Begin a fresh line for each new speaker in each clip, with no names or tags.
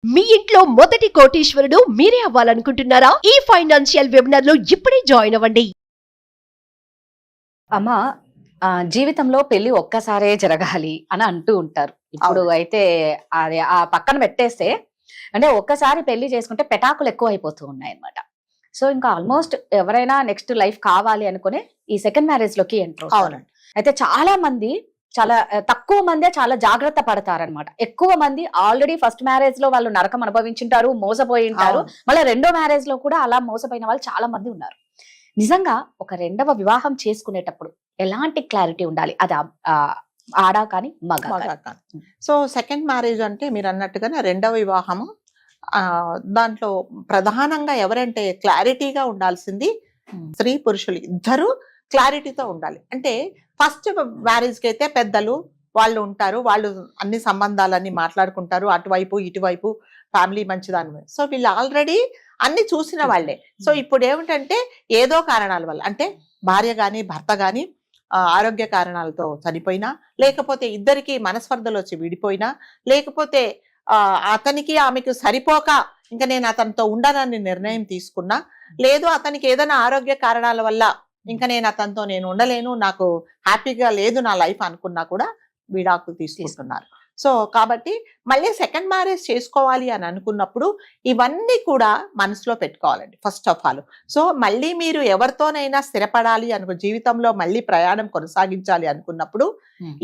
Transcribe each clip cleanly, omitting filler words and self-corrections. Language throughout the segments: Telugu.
మీ ఇంట్లో మొదటి కోటీశ్వరుడు మీరే అవ్వాలనుకుంటున్నారా? ఈ ఫైనాన్షియల్ వెబినార్ లో ఇప్పుడే జాయిన్ అవ్వండి.
అమ్మ జీవితంలో పెళ్లి ఒక్కసారే జరగాలి అని అంటూ ఉంటారు. ఇప్పుడు అయితే అది ఆ పక్కన పెట్టేస్తే అంటే ఒక్కసారి పెళ్లి చేసుకుంటే పెటాకులు ఎక్కువ అయిపోతూ ఉన్నాయి అన్నమాట. సో ఇంకా ఆల్మోస్ట్ ఎవరైనా నెక్స్ట్ లైఫ్ కావాలి అనుకునే ఈ సెకండ్ మ్యారేజ్ లోకి ఎంటర్ అవుతారు. అయితే చాలా మంది చాలా తక్కువ మందే చాలా జాగ్రత్త పడతారనమాట. ఎక్కువ మంది ఆల్రెడీ ఫస్ట్ మ్యారేజ్ లో వాళ్ళు నరకం అనుభవించుంటారు, మోసపోయి ఉంటారు. మళ్ళీ రెండో మ్యారేజ్ లో కూడా అలా మోసపోయిన వాళ్ళు చాలా మంది ఉన్నారు. నిజంగా ఒక రెండవ వివాహం చేసుకునేటప్పుడు ఎలాంటి క్లారిటీ ఉండాలి? అది ఆడ కానీ మగ కానీ.
సో సెకండ్ మ్యారేజ్ అంటే మీరు అన్నట్టుగానే రెండవ వివాహము. దాంట్లో ప్రధానంగా ఎవరంటే క్లారిటీగా ఉండాల్సింది స్త్రీ పురుషులు ఇద్దరు క్లారిటీతో ఉండాలి. అంటే ఫస్ట్ మ్యారేజ్కి అయితే పెద్దలు వాళ్ళు ఉంటారు, వాళ్ళు అన్ని సంబంధాలన్నీ మాట్లాడుకుంటారు, అటువైపు ఇటువైపు ఫ్యామిలీ మంచిదాని. సో వీళ్ళు ఆల్రెడీ అన్ని చూసిన వాళ్ళే. సో ఇప్పుడు ఏమిటంటే ఏదో కారణాల వల్ల అంటే భార్య కానీ భర్త కానీ ఆరోగ్య కారణాలతో చనిపోయినా, లేకపోతే ఇద్దరికి మనస్పర్ధలు వచ్చి విడిపోయినా, లేకపోతే అతనికి ఆమెకు సరిపోక ఇంకా నేను అతనితో ఉండనని నిర్ణయం తీసుకున్నా, లేదు అతనికి ఏదైనా ఆరోగ్య కారణాల వల్ల ఇంకా నేను ఉండలేను, నాకు హ్యాపీగా లేదు నా లైఫ్ అనుకున్నా కూడా విడాకులు తీసుకుంటున్నారు. సో కాబట్టి మళ్ళీ సెకండ్ మ్యారేజ్ చేసుకోవాలి అని అనుకున్నప్పుడు ఇవన్నీ కూడా మనసులో పెట్టుకోవాలండి ఫస్ట్ ఆఫ్ ఆల్. సో మళ్ళీ మీరు ఎవరితోనైనా స్థిరపడాలి జీవితంలో మళ్ళీ ప్రయాణం కొనసాగించాలి అనుకున్నప్పుడు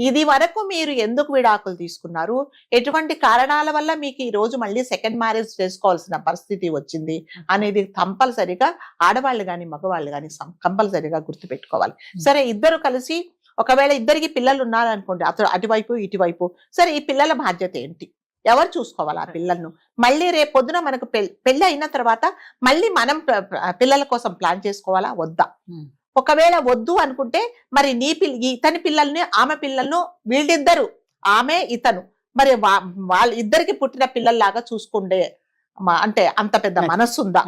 ఇది వరకు మీరు ఎందుకు విడాకులు తీసుకున్నారు, ఎటువంటి కారణాల వల్ల మీకు ఈ రోజు మళ్ళీ సెకండ్ మ్యారేజ్ చేసుకోవాల్సిన పరిస్థితి వచ్చింది అనేది కంపల్సరిగా ఆడవాళ్ళు కానీ మగవాళ్ళు కానీ కంపల్సరిగా గుర్తుపెట్టుకోవాలి. సరే ఇద్దరు కలిసి ఒకవేళ ఇద్దరికి పిల్లలు ఉన్నారనుకోండి, అటువైపు ఇటువైపు, సరే ఈ పిల్లల బాధ్యత ఏంటి, ఎవరు చూసుకోవాలి ఆ పిల్లలను? మళ్ళీ రేపు పొద్దున మనకు పెళ్లి అయిన తర్వాత మళ్ళీ మనం పిల్లల కోసం ప్లాన్ చేసుకోవాలా వద్దా? ఒకవేళ వద్దు అనుకుంటే మరి ఇతని పిల్లల్ని ఆమె పిల్లలను వీళ్ళిద్దరు ఆమె ఇతను మరి వాళ్ళ ఇద్దరికి పుట్టిన పిల్లల్లాగా చూసుకుంటే అంటే అంత పెద్ద మనస్సు ఉందా?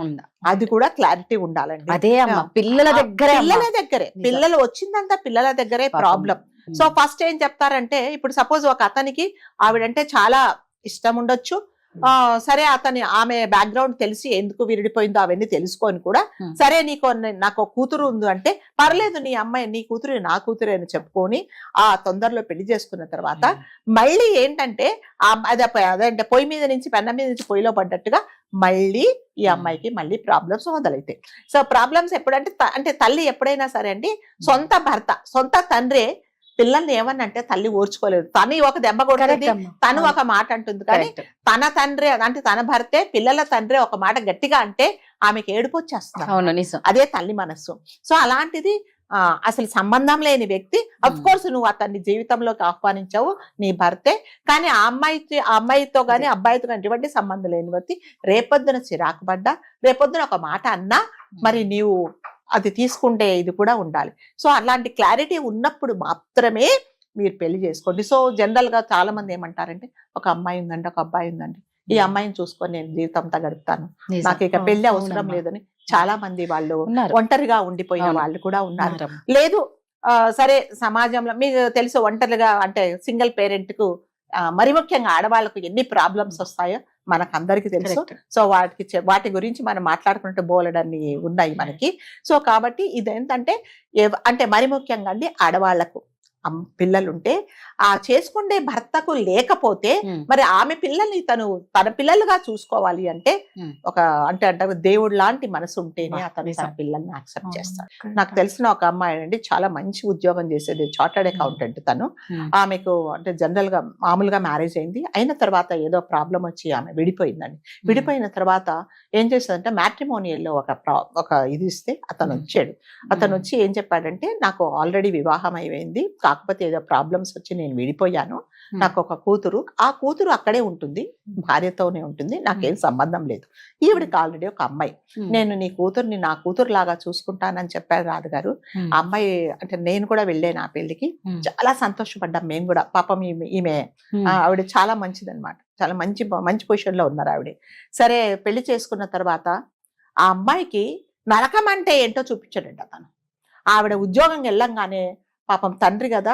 అది కూడా క్లారిటీ ఉండాలండి.
అదే అమ్మ పిల్లల దగ్గరే
పిల్లలు వచ్చిందంతా పిల్లల దగ్గరే ప్రాబ్లం. సో ఫస్ట్ ఏం చెప్తారంటే, ఇప్పుడు సపోజ్ ఒక అతనికి ఆవిడంటే చాలా ఇష్టం ఉండొచ్చు, సరే ఆమె బ్యాక్గ్రౌండ్ తెలిసి ఎందుకు విడిపోయిందో అవన్నీ తెలుసుకొని కూడా సరే నాకు కూతురు ఉంది అంటే పర్లేదు, నీ కూతురు నా కూతురే అని చెప్పుకొని ఆ తొందరలో పెళ్లి చేసుకున్న తర్వాత మళ్ళీ ఏంటంటే అదంటే పొయ్యి మీద నుంచి పెన్నం మీద నుంచి పొయ్యిలో పడ్డట్టుగా మళ్ళీ ఈ అమ్మాయికి మళ్ళీ ప్రాబ్లమ్స్ మొదలైతాయి. సో ప్రాబ్లమ్స్ ఎప్పుడంటే అంటే తల్లి ఎప్పుడైనా సరే అండి, సొంత భర్త సొంత తండ్రే పిల్లల్ని ఏమన్నంటే తల్లి ఓర్చుకోలేదు, తను ఒక దెబ్బ కొడుతుంది, తను ఒక మాట అంటుంది, కానీ తన తండ్రి అంటే తన భర్తే పిల్లల తండ్రి ఒక మాట గట్టిగా అంటే ఆమెకి ఏడుపు వచ్చేస్తుంది. అదే తల్లి మనస్సు. సో అలాంటిది అసలు సంబంధం లేని వ్యక్తి, అఫ్ కోర్స్ నువ్వు అతన్ని జీవితంలోకి ఆహ్వానించావు, నీ భర్తే, కానీ ఆ అమ్మాయితో కానీ అబ్బాయితో కానీ ఎటువంటి సంబంధం లేని వ్యక్తి రేపొద్దున చిరాకు పడ్డా, రేపొద్దున ఒక మాట అన్నా మరి నీవు అది తీసుకుంటే ఇది కూడా ఉండాలి. సో అలాంటి క్లారిటీ ఉన్నప్పుడు మాత్రమే మీరు పెళ్లి చేసుకోండి. సో జనరల్ గా చాలా మంది ఏమంటారంటే, ఒక అమ్మాయి ఉందండి, ఒక అబ్బాయి ఉందండి, ఈ అమ్మాయిని చూసుకొని నేను జీవితంతో గడుపుతాను, నాకు ఇక పెళ్లి అవసరం లేదని చాలా మంది వాళ్ళు ఒంటరిగా ఉండిపోయిన వాళ్ళు కూడా ఉన్నారు. లేదు సరే సమాజంలో మీకు తెలుసు ఒంటరిగా అంటే సింగిల్ పేరెంట్ కు మరి ముఖ్యంగా ఆడవాళ్ళకు ఎన్ని ప్రాబ్లమ్స్ వస్తాయో మనకు అందరికీ తెలుసు. సో వాటి గురించి మనం మాట్లాడుకుంటే బోలెడన్ని ఉన్నాయి మనకి. సో కాబట్టి ఇదేంటంటే అంటే మరి ముఖ్యంగా అండి ఆడవాళ్లకు పిల్లలుంటే ఆ చేసుకుండే భర్తకు లేకపోతే మరి ఆమె పిల్లల్ని తన పిల్లలుగా చూసుకోవాలి అంటే ఒక అంటే దేవుడు లాంటి మనసు ఉంటేనే అతను తన పిల్లల్ని యాక్సెప్ట్ చేస్తాడు. నాకు తెలిసిన ఒక అమ్మాయి అండి, చాలా మంచి ఉద్యోగం చేసేది, చార్టర్డ్ అకౌంటెంట్ తను. ఆమెకు అంటే జనరల్ గా మామూలుగా మ్యారేజ్ అయింది, అయిన తర్వాత ఏదో ప్రాబ్లం వచ్చి ఆమె విడిపోయిందండి. విడిపోయిన తర్వాత ఏం చేస్తుందంటే మ్యాట్రిమోనియల్లో ఒక ఇది ఇస్తే అతను వచ్చాడు. అతను వచ్చి ఏం చెప్పాడంటే, నాకు ఆల్రెడీ వివాహం అయిపోయింది, కాకపోతే ఏదో ప్రాబ్లమ్స్ వచ్చి నేను విడిపోయాను, నాకు ఒక కూతురు, ఆ కూతురు అక్కడే ఉంటుంది, భార్యతోనే ఉంటుంది, నాకేం సంబంధం లేదు, ఈవిడికి ఆల్రెడీ ఒక అమ్మాయి, నేను నీ కూతుర్ని నా కూతురు లాగా చూసుకుంటానని చెప్పారు రాజుగారు. ఆ అమ్మాయి అంటే నేను కూడా వెళ్ళాను ఆ పెళ్లికి, చాలా సంతోషపడ్డాం మేము కూడా. పాపం ఈమె ఆవిడ చాలా మంచిది అనమాట, చాలా మంచి పొజిషన్ లో ఉన్నారు ఆవిడ. సరే పెళ్లి చేసుకున్న తర్వాత ఆ అమ్మాయికి నరకం అంటే ఏంటో చూపించాడంట అతను. ఆవిడ ఉద్యోగం వెళ్ళంగానే పాపం తండ్రి కదా,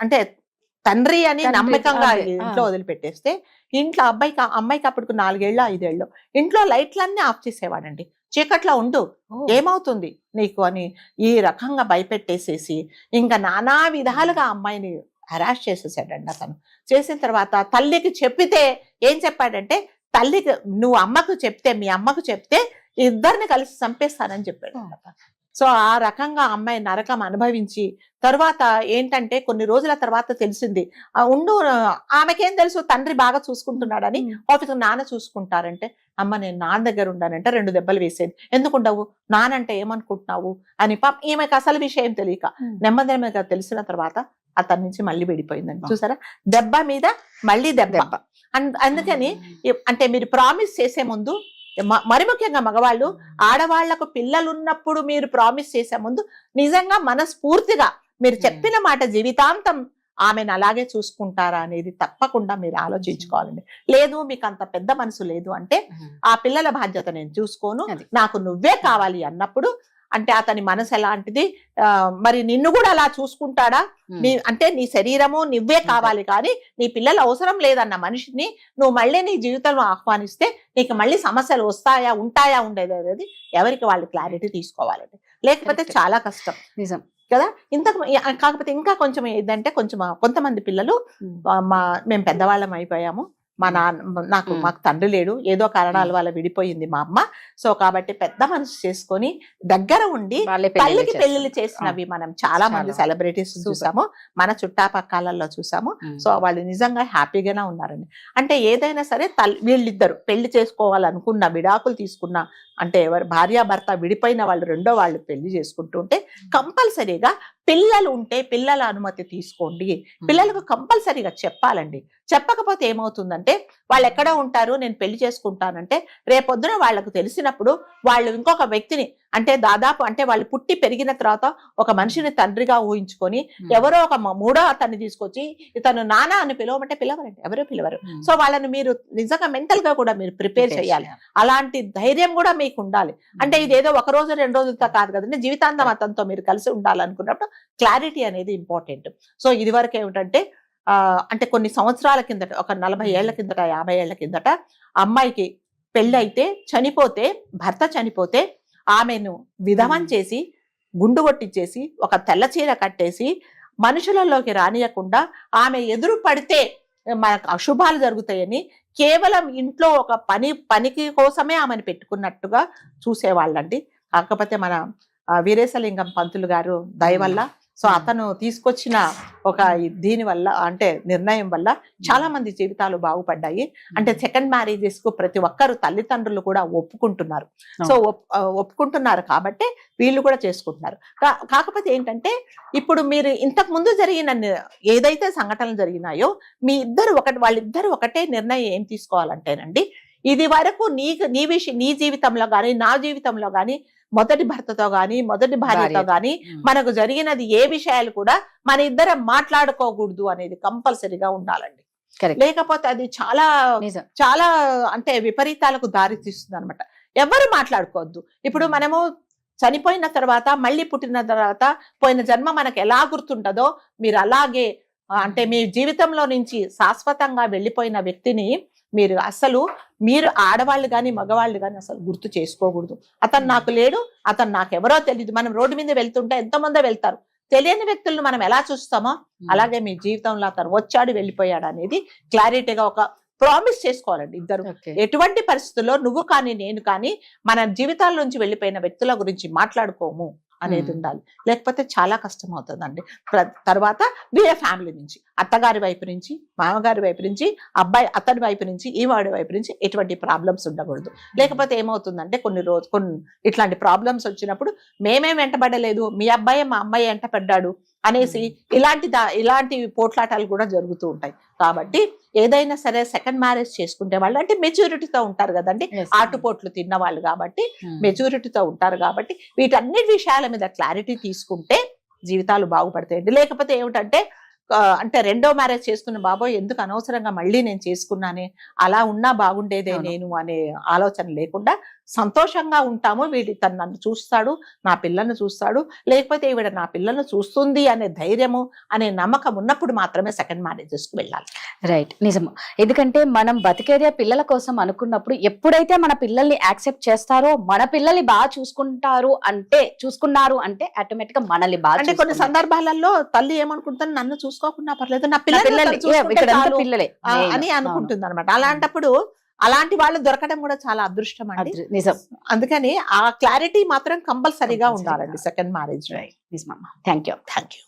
అంటే తండ్రి అని
తండ్రి,
నమ్మకంగా
అదే,
ఇంట్లో వదిలిపెట్టేస్తే ఇంట్లో అమ్మాయికి అప్పటికి 4 ఏళ్ళు 5 ఏళ్ళు ఇంట్లో లైట్లన్నీ ఆఫ్ చేసేవాడండి. చీకట్లో ఉండు, ఏమవుతుంది నీకు అని ఈ రకంగా భయపెట్టేసేసి ఇంకా నానా విధాలుగా అమ్మాయిని హరాస్ చేసేసాడండి అతను. చేసిన తర్వాత తల్లికి చెప్పితే ఏం చెప్పాడంటే, తల్లికి నువ్వు అమ్మకు చెప్తే, మీ అమ్మకు చెప్తే ఇద్దరిని కలిసి చంపేస్తానని చెప్పాడు. సో ఆ రకంగా అమ్మాయి నరకం అనుభవించి తర్వాత ఏంటంటే కొన్ని రోజుల తర్వాత తెలిసింది, ఆమెకేం తెలుసు తండ్రి బాగా చూసుకుంటున్నాడని. ఆఫీస్ నాన్న చూసుకుంటారంటే, అమ్మ నేను నాన్న దగ్గర ఉండానంటే 2 దెబ్బలు వేసేది. ఎందుకుండవు, నానంటే ఏమనుకుంటున్నావు అని. పాప ఈమెకు అసలు విషయం తెలియక నెమ్మదిగా తెలిసిన తర్వాత అతని నుంచి మళ్ళీ విడిపోయిందండి. చూసారా, దెబ్బ మీద మళ్ళీ దెబ్బ. అందుకని అంటే మీరు ప్రామిస్ చేసే ముందు, మరి ముఖ్యంగా మగవాళ్ళు, ఆడవాళ్లకు పిల్లలు ఉన్నప్పుడు మీరు ప్రామిస్ చేసే ముందు నిజంగా మనస్ఫూర్తిగా మీరు చెప్పిన మాట జీవితాంతం ఆమెను అలాగే చూసుకుంటారా అనేది తప్పకుండా మీరు ఆలోచించుకోవాలండి. లేదు మీకు అంత పెద్ద మనసు లేదు అంటే, ఆ పిల్లల బాధ్యత నేను చూసుకోను, నాకు నువ్వే కావాలి అన్నప్పుడు, అంటే అతని మనసు ఎలాంటిది, మరి నిన్ను కూడా అలా చూసుకుంటాడా, అంటే నీ శరీరము నువ్వే కావాలి కానీ నీ పిల్లలు అవసరం లేదన్న మనిషిని నువ్వు మళ్ళీ నీ జీవితంలో ఆహ్వానిస్తే నీకు మళ్ళీ సమస్యలు ఉంటాయా ఉండేది అనేది ఎవరికి వాళ్ళు క్లారిటీ తీసుకోవాలండి. లేకపోతే చాలా కష్టం
నిజం
కదా. కాకపోతే ఇంకా కొంచెం ఏంటంటే, కొంతమంది పిల్లలు మేము పెద్దవాళ్ళం అయిపోయాము, మాకు తండ్రి లేడు, ఏదో కారణాల వల్ల విడిపోయింది మా అమ్మ, సో కాబట్టి పెద్ద మనసు చేసుకొని దగ్గర ఉండి తల్లికి పెళ్లిళ్ళు చేసినవి మనం చాలా మంది సెలబ్రిటీస్ చూసాము, మన చుట్టాపక్కలలో చూసాము. సో వాళ్ళు నిజంగా హ్యాపీగానే ఉన్నారండి. అంటే ఏదైనా సరే వీళ్ళిద్దరు పెళ్లి చేసుకోవాలనుకున్న, విడాకులు తీసుకున్న, అంటే ఎవరు భార్యాభర్త విడిపోయిన వాళ్ళు రెండో వాళ్ళు పెళ్లి చేసుకుంటుంటే కంపల్సరీగా పిల్లలు ఉంటే పిల్లల అనుమతి తీసుకోండి. పిల్లలకు కంపల్సరీగా చెప్పాలండి. చెప్పకపోతే ఏమవుతుందంటే, వాళ్ళు ఎక్కడ ఉంటారు, నేను పెళ్లి చేసుకుంటానంటే రేపొద్దున వాళ్ళకు తెలిసినప్పుడు వాళ్ళు ఇంకొక వ్యక్తిని, అంటే దాదాపు అంటే వాళ్ళు పుట్టి పెరిగిన తర్వాత ఒక మనిషిని తండ్రిగా ఊహించుకొని ఎవరో ఒక మూడో అతన్ని తీసుకొచ్చి ఇతను నాన్న అని పిలవమంటే పిలవరండి, ఎవరో పిలవరు. సో వాళ్ళని మీరు నిజంగా మెంటల్ గా కూడా మీరు ప్రిపేర్ చేయాలి. అలాంటి ధైర్యం కూడా మీకు ఉండాలి. అంటే ఇదేదో 1 రోజు 2 రోజులతో కాదు కదండి, జీవితాంతం అతనితో మీరు కలిసి ఉండాలనుకున్నప్పుడు క్లారిటీ అనేది ఇంపార్టెంట్. సో ఇది వరకు ఏమిటంటే, అంటే కొన్ని సంవత్సరాల కిందట, ఒక 40 ఏళ్ల కిందట, 50 ఏళ్ల కిందట అమ్మాయికి పెళ్ళైతే భర్త చనిపోతే ఆమెను విధవం చేసి, గుండు కొట్టించేసి, ఒక తెల్ల చీర కట్టేసి, మనుషులలోకి రానియకుండా ఆమె ఎదురు పడితే మనకు అశుభాలు జరుగుతాయని కేవలం ఇంట్లో ఒక పనికి కోసమే ఆమెను పెట్టుకున్నట్టుగా చూసేవాళ్ళండి. కాకపోతే మన వీరేశలింగం పంతులు గారు దయ వల్ల, సో అతను తీసుకొచ్చిన ఒక దీని వల్ల, అంటే నిర్ణయం వల్ల చాలా మంది జీవితాలు బాగుపడ్డాయి. అంటే సెకండ్ మ్యారేజెస్ కు ప్రతి ఒక్కరు తల్లిదండ్రులు కూడా ఒప్పుకుంటున్నారు. సో ఒప్పుకుంటున్నారు కాబట్టి వీళ్ళు కూడా చేసుకుంటున్నారు. కాకపోతే ఏంటంటే, ఇప్పుడు మీరు ఇంతకు ముందు జరిగిన ఏదైతే సంఘటనలు జరిగినాయో వాళ్ళిద్దరు ఒకటే నిర్ణయం ఏం తీసుకోవాలంటేనండి, ఇది వరకు నీ జీవితంలో గానీ, నా జీవితంలో గానీ, మొదటి భర్తతో గాని, మొదటి భార్యతో గాని మనకు జరిగినది ఏ విషయాలు కూడా మన ఇద్దరం మాట్లాడుకోకూడదు అనేది కంపల్సరీగా ఉండాలండి. లేకపోతే అది చాలా అంటే విపరీతాలకు దారి తీస్తుంది అనమాట. ఎవరు మాట్లాడుకోవద్దు. ఇప్పుడు మనము చనిపోయిన తర్వాత, మళ్ళీ పుట్టిన తర్వాత పోయిన జన్మ మనకు ఎలా గుర్తుంటుందో, మీరు అలాగే అంటే మీ జీవితంలో నుంచి శాశ్వతంగా వెళ్ళిపోయిన వ్యక్తిని మీరు ఆడవాళ్ళు కానీ మగవాళ్ళు కానీ అసలు గుర్తు చేసుకోకూడదు. అతను నాకు లేడు, అతను నాకెవరో తెలియదు. మనం రోడ్డు మీద వెళ్తుంటే ఎంతమందో వెళ్తారు, తెలియని వ్యక్తులను మనం ఎలా చూస్తామో అలాగే మీ జీవితంలో అతను వచ్చాడు వెళ్ళిపోయాడు అనేది క్లారిటీగా ఒక ప్రామిస్ చేసుకోవాలండి ఇద్దరు. ఎటువంటి పరిస్థితుల్లో నువ్వు కానీ నేను కానీ మన జీవితాల నుంచి వెళ్ళిపోయిన వ్యక్తుల గురించి మాట్లాడుకోము అనేది ఉండాలి. లేకపోతే చాలా కష్టం అవుతుందండి. తర్వాత వీళ్ళ ఫ్యామిలీ నుంచి, అత్తగారి వైపు నుంచి, మామగారి వైపు నుంచి, అతని వైపు నుంచి, ఈ వాడి వైపు నుంచి ఎటువంటి ప్రాబ్లమ్స్ ఉండకూడదు. లేకపోతే ఏమవుతుందంటే కొన్ని ఇట్లాంటి ప్రాబ్లమ్స్ వచ్చినప్పుడు మేమేం వెంటబడలేదు, మీ అబ్బాయి మా అమ్మాయి వెంటపడ్డాడు అనేసి ఇలాంటి పోట్లాటాలు కూడా జరుగుతూ ఉంటాయి. కాబట్టి ఏదైనా సరే సెకండ్ మ్యారేజ్ చేసుకుంటే వాళ్ళు అంటే మెచ్యూరిటీతో ఉంటారు కదండి, ఆటుపోట్లు తిన్న వాళ్ళు కాబట్టి మెచ్యూరిటీతో ఉంటారు కాబట్టి వీటన్నిటి విషయాల మీద క్లారిటీ తీసుకుంటే జీవితాలు బాగుపడతాయండి. లేకపోతే ఏమిటంటే అంటే రెండో మ్యారేజ్ చేసుకున్న బాబోయ్ ఎందుకు అనవసరంగా మళ్ళీ నేను చేసుకున్నానే, అలా ఉన్నా బాగుండేదే
అవును.
నేను అనే ఆలోచన లేకుండా సంతోషంగా ఉంటాము. తను నన్ను చూస్తాడు, నా పిల్లల్ని చూస్తాడు, లేకపోతే ఈవిడ నా పిల్లల్ని చూస్తుంది అనే ధైర్యము అనే నమ్మకం ఉన్నప్పుడు మాత్రమే సెకండ్ మ్యారేజెస్ కు వెళ్ళాలి.
రైట్, నిజము. ఎందుకంటే మనం బతికేదే పిల్లల కోసం అనుకున్నప్పుడు ఎప్పుడైతే మన పిల్లల్ని యాక్సెప్ట్ చేస్తారో, మన పిల్లల్ని బాగా చూసుకున్నారు అంటే ఆటోమేటిక్ గా మనల్ని బాగా
అంటే కొన్ని సందర్భాలలో తల్లి ఏమనుకుంటుంది, నన్ను చూసుకోకుండా పర్లేదు, నా
పిల్లల్ని
పిల్లల్ని చూసుకుంటే
ఇక్కడ
చాలు
పిల్లలే
అని అనుకుంటుంది అనమాట. అలాంటప్పుడు అలాంటి వాళ్ళు దొరకడం కూడా చాలా అదృష్టం అండి.
నిజం.
అందుకని ఆ క్లారిటీ మాత్రం కంపల్సరీగా ఉండాలండి సెకండ్ మ్యారేజ్.
నిజమమ్మా. Thank you.
Thank you.